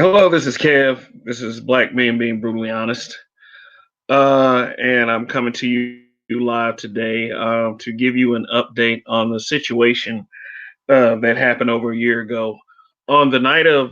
Hello, this is Kev. This is Black Men Being Brutally Honest. And I'm coming to you live today to give you an update on the situation that happened over a year ago. On the night of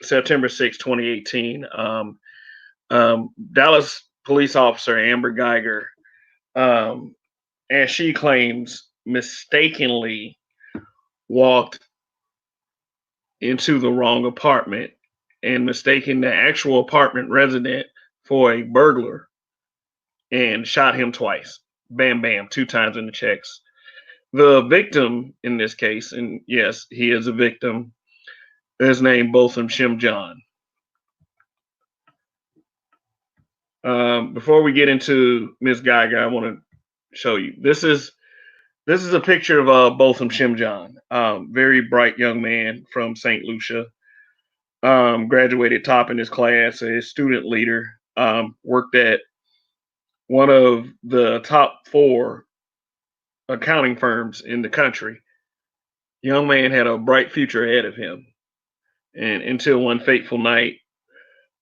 September 6, 2018, Dallas police officer Amber Guyger, um, as she claims, mistakenly walked into the wrong apartment and mistaken the actual apartment resident for a burglar and shot him twice. Bam, bam, two times in the checks. The victim in this case, and yes, he is a victim, is named Botham Shem Jean. Before we get into Miss Geiger, I want to show you. This is a picture of Botham Shem Jean, very bright young man from St. Lucia. Graduated top in his class, a student leader. Worked at one of the top four accounting firms in the country. Young man had a bright future ahead of him, and until one fateful night,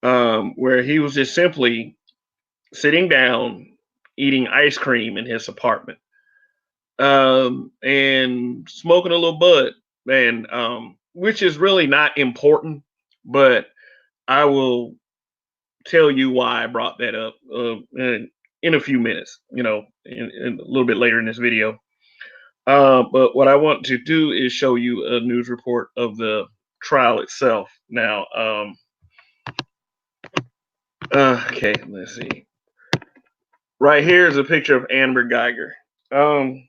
where he was just simply sitting down eating ice cream in his apartment, and smoking a little bud, and which is really not important, but I will tell you why I brought that up in a few minutes. In a little bit later in this video. But what I want to do is show you a news report of the trial itself. Now, okay, let's see. Right here is a picture of Amber Guyger. Um,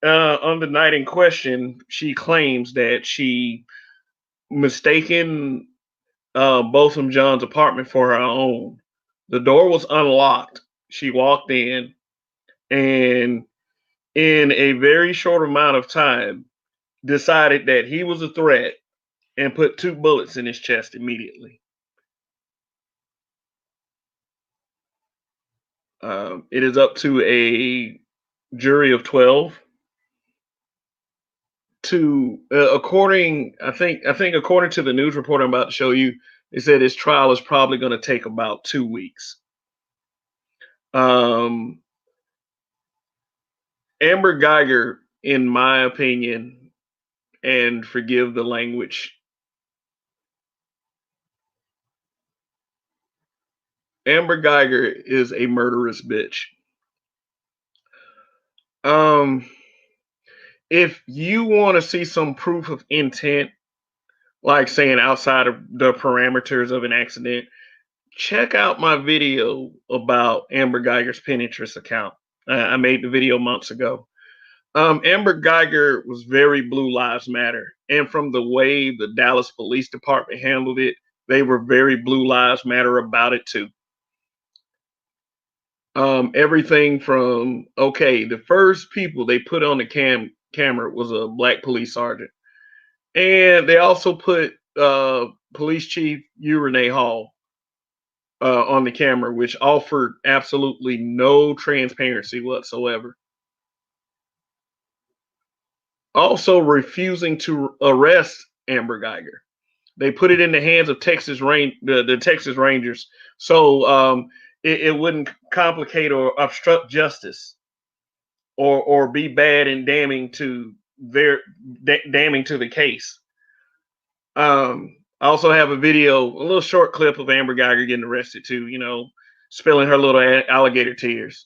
on the night in question, she claims that she mistaken Botham John's apartment for her own. The door was unlocked. She walked in, and in a very short amount of time, decided that he was a threat and put two bullets in his chest immediately. It is up to a jury of 12 to, according to the news report I'm about to show you, they said his trial is probably going to take about 2 weeks. Um, Amber Guyger, in my opinion, and forgive the language, Amber Guyger is a murderous bitch. Um, if you want to see some proof of intent, like saying outside of the parameters of an accident, check out my video about Amber Guyger's Pinterest account. I made the video months ago. Amber Guyger was very Blue Lives Matter, and from the way the Dallas Police Department handled it, they were very Blue Lives Matter about it too. Everything from, okay, the first people they put on the camera was a black police sergeant, and they also put Police Chief Renee Hall on the camera, which offered absolutely no transparency whatsoever. Also refusing to arrest Amber Guyger. They put it in the hands of the Texas Rangers, so it wouldn't complicate or obstruct justice, or be bad and damning to the case. I also have a little short clip of Amber Guyger getting arrested too. Spilling her little alligator tears.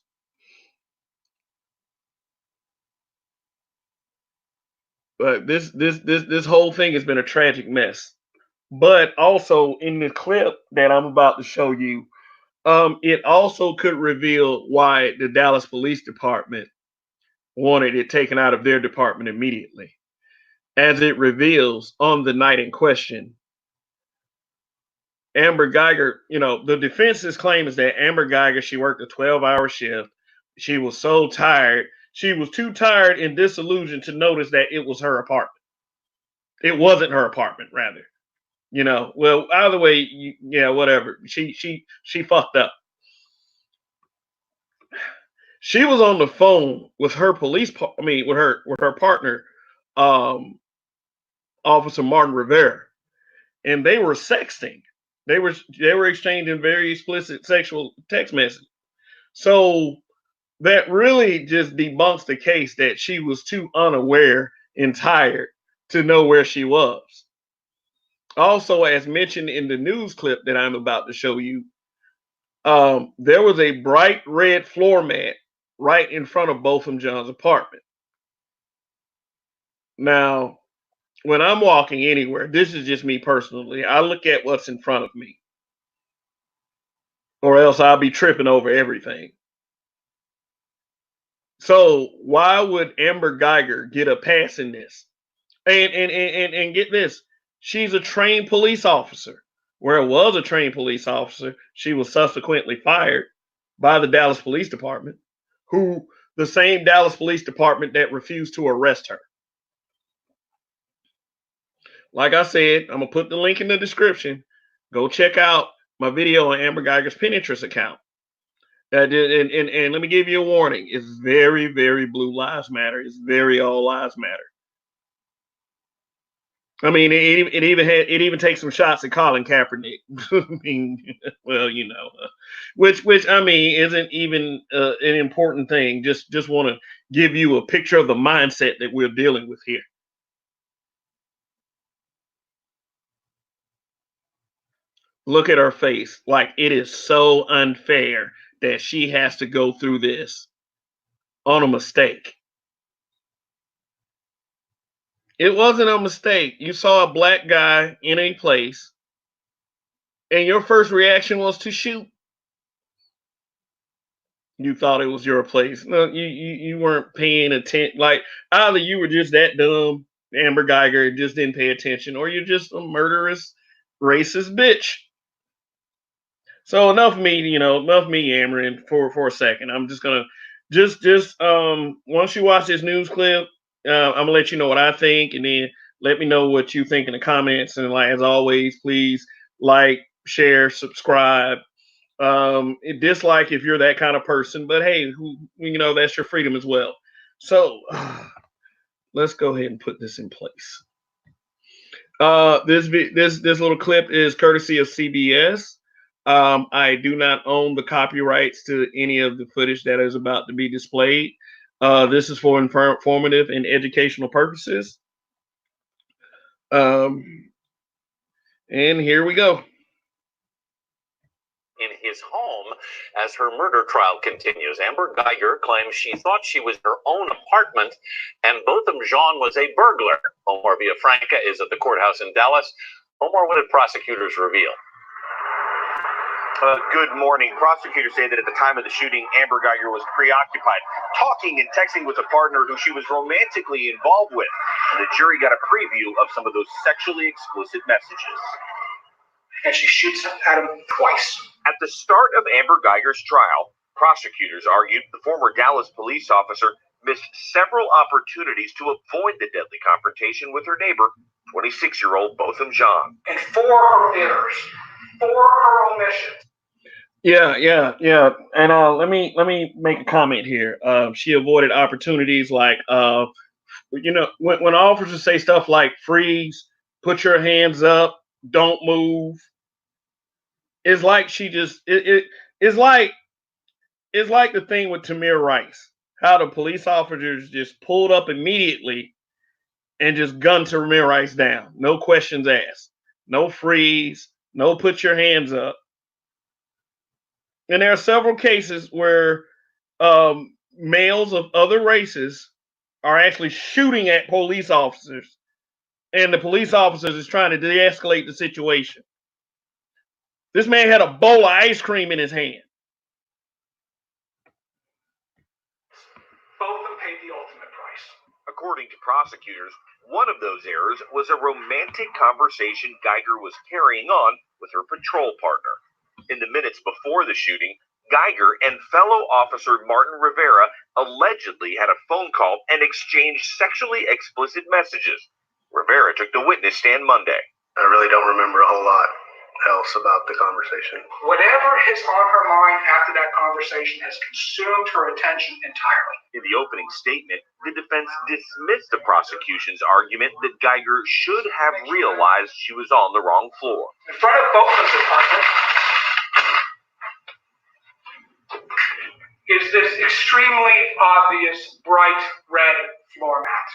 But this whole thing has been a tragic mess. But also in the clip that I'm about to show you, it also could reveal why the Dallas Police Department wanted it taken out of their department immediately. As it reveals, on the night in question, Amber Guyger, the defense's claim is that Amber Guyger, she worked a 12-hour shift. She was so tired. She was too tired and disillusioned to notice that it was her apartment. It wasn't her apartment, rather. Well, either way, yeah, whatever. She fucked up. She was on the phone with her with her partner, Officer Martin Rivera, and they were sexting. They were exchanging very explicit sexual text messages. So that really just debunks the case that she was too unaware and tired to know where she was. Also, as mentioned in the news clip that I'm about to show you, there was a bright red floor mat right in front of Botham Jean's apartment. Now, when I'm walking anywhere, this is just me personally, I look at what's in front of me, or else I'll be tripping over everything. So why would Amber Guyger get a pass in this? And get this, she's a trained police officer. Where it was a trained police officer, she was subsequently fired by the Dallas Police Department, who the same Dallas Police Department that refused to arrest her. Like I said, I'm gonna put the link in the description. Go check out my video on Amber Guyger's Pinterest account. And let me give you a warning. It's very, very Blue Lives Matter. It's very All Lives Matter. I mean, it even takes some shots at Colin Kaepernick. I mean, well, you know, which I mean isn't even an important thing. Just want to give you a picture of the mindset that we're dealing with here. Look at her face. Like, it is so unfair that she has to go through this on a mistake. It wasn't a mistake. You saw a black guy in a place, and your first reaction was to shoot. You thought it was your place. No, you weren't paying attention. Like, either you were just that dumb, Amber Guyger, and just didn't pay attention, or you're just a murderous, racist bitch. So enough of me, yammering for a second. I'm just gonna once you watch this news clip, I'm gonna let you know what I think, and then let me know what you think in the comments. And like as always, please like, share, subscribe. Dislike if you're that kind of person, but hey, that's your freedom as well. So let's go ahead and put this in place. This little clip is courtesy of CBS. I do not own the copyrights to any of the footage that is about to be displayed. This is for informative and educational purposes. And here we go. In his home as her murder trial continues. Amber Guyger claims she thought she was her own apartment and Botham Jean was a burglar. Omar Villafranca is at the courthouse in Dallas. Omar, what did prosecutors reveal? Good morning. Prosecutors say that at the time of the shooting, Amber Guyger was preoccupied, talking and texting with a partner who she was romantically involved with. And the jury got a preview of some of those sexually explicit messages. And she shoots at him twice. At the start of Amber Guyger's trial, prosecutors argued the former Dallas police officer missed several opportunities to avoid the deadly confrontation with her neighbor, 26-year-old Botham Jean. And for her errors, for her omissions. Yeah. And let me make a comment here. She avoided opportunities like when officers say stuff like freeze, put your hands up, don't move. It's like she just it's like the thing with Tamir Rice, how the police officers just pulled up immediately and just gunned Tamir Rice down. No questions asked. No freeze, no put your hands up. And there are several cases where males of other races are actually shooting at police officers, and the police officers is trying to de-escalate the situation. This man had a bowl of ice cream in his hand. Botham paid the ultimate price. According to prosecutors, one of those errors was a romantic conversation Guyger was carrying on with her patrol partner. In the minutes before the shooting, Guyger and fellow officer Martin Rivera allegedly had a phone call and exchanged sexually explicit messages. Rivera took the witness stand Monday. I really don't remember a whole lot. else about the conversation? Whatever is on her mind after that conversation has consumed her attention entirely. In the opening statement, the defense dismissed the prosecution's argument that Guyger should have realized she was on the wrong floor. In front of Botham's apartment is this extremely obvious bright red floor mat.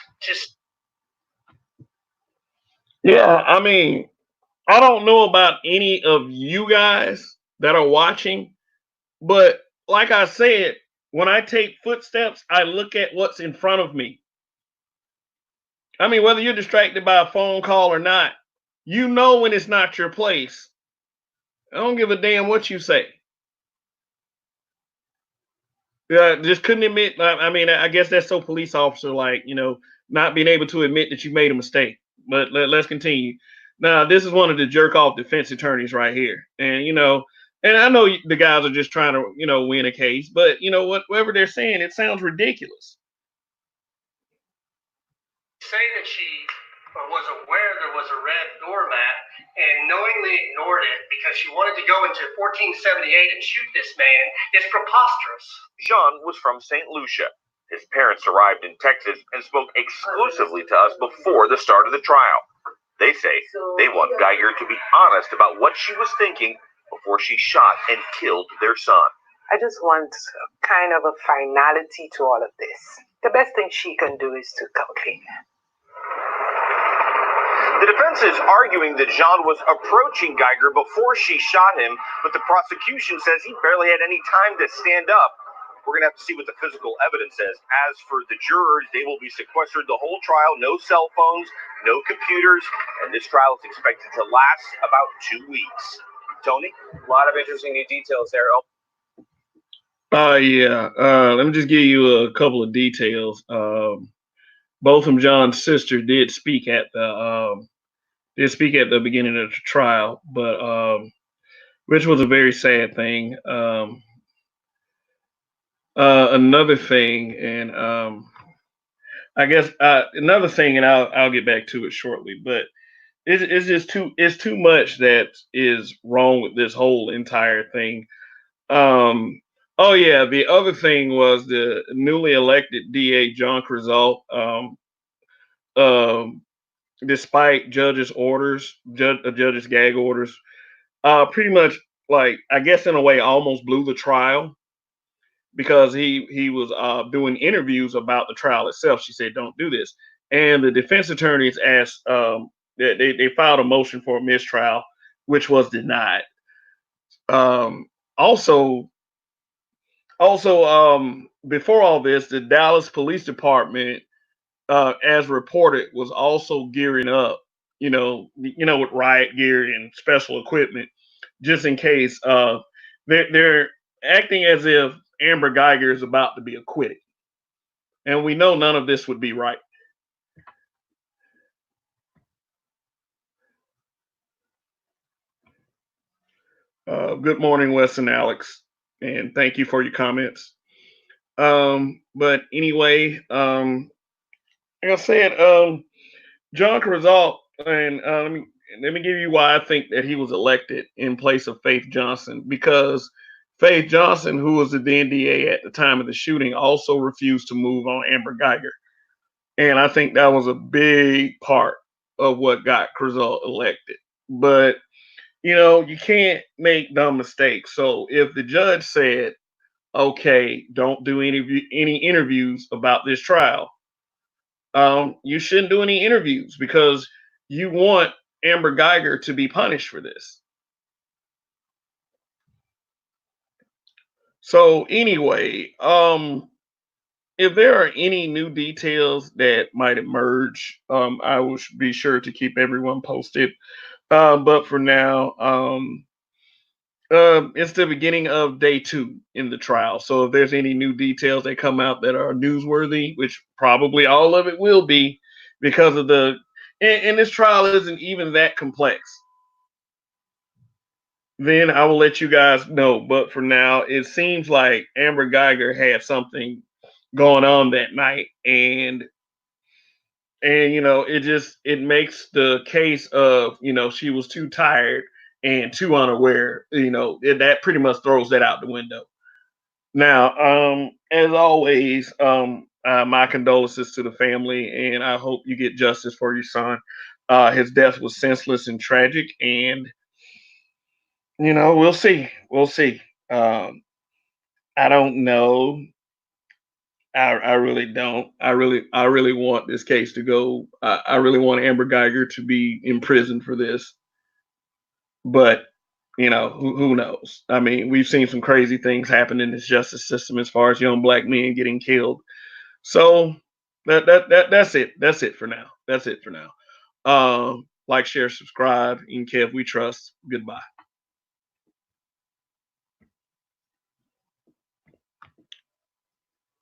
Yeah, I mean, I don't know about any of you guys that are watching, but like I said, when I take footsteps, I look at what's in front of me. I mean, whether you're distracted by a phone call or not, you know when it's not your place. I don't give a damn what you say. Just couldn't admit. I mean, I guess that's so police officer like, not being able to admit that you made a mistake. But let's continue. Now, this is one of the jerk off defense attorneys right here, and and I know the guys are just trying to win a case, but whatever they're saying, it sounds ridiculous. Say that she was aware there was a red doormat and knowingly ignored it because she wanted to go into 1478 and shoot this man is preposterous. Jean was from St. Lucia. His parents arrived in Texas and spoke exclusively to us before the start of the trial. They say they want Guyger to be honest about what she was thinking before she shot and killed their son. I just want kind of a finality to all of this. The best thing she can do is to come clean. The defense is arguing that Jean was approaching Guyger before she shot him, but the prosecution says he barely had any time to stand up. We're going to have to see what the physical evidence says. As for the jurors, they will be sequestered the whole trial. No cell phones, no computers, and this trial is expected to last about 2 weeks. Tony? A lot of interesting new details there. Yeah. Let me just give you a couple of details. Botham Jean's sister did speak at the beginning of the trial, but which was a very sad thing. Another thing, and I guess another thing, and I'll get back to it shortly, but it's just too much that is wrong with this whole entire thing. Oh yeah, the other thing was the newly elected DA John Crizal, despite judges' gag orders, pretty much, like, I guess in a way almost blew the trial, because he was doing interviews about the trial itself. She said, "Don't do this," and the defense attorneys asked, they filed a motion for a mistrial, which was denied. Also, before all this, the Dallas Police Department, as reported, was also gearing up, with riot gear and special equipment, just in case. They're acting as if Amber Guyger is about to be acquitted, and we know none of this would be right. Good morning, Wes and Alex, and thank you for your comments. But anyway, like I said, John Crizal, and let me give you why I think that he was elected in place of Faith Johnson, because Faith Johnson, who was the then DA at the time of the shooting, also refused to move on Amber Guyger, and I think that was a big part of what got Crizal elected. But you can't make dumb mistakes. So if the judge said, "Okay, don't do any interviews about this trial," you shouldn't do any interviews, because you want Amber Guyger to be punished for this. So anyway, if there are any new details that might emerge, I will be sure to keep everyone posted. But for now, it's the beginning of day 2 in the trial. So if there's any new details that come out that are newsworthy, which probably all of it will be, because of and this trial isn't even that complex, then I will let you guys know. But for now, it seems like Amber Guyger had something going on that night, and it makes the case of, she was too tired and too unaware, that pretty much throws that out the window. Now, as always, my condolences to the family, and I hope you get justice for your son. His death was senseless and tragic, and we'll see. We'll see. I don't know. I really don't. I really want this case to go. I really want Amber Guyger to be in prison for this. But who knows? I mean, we've seen some crazy things happen in this justice system as far as young black men getting killed. So that's it. That's it for now. That's it for now. Like, share, subscribe. In Kev, we trust. Goodbye.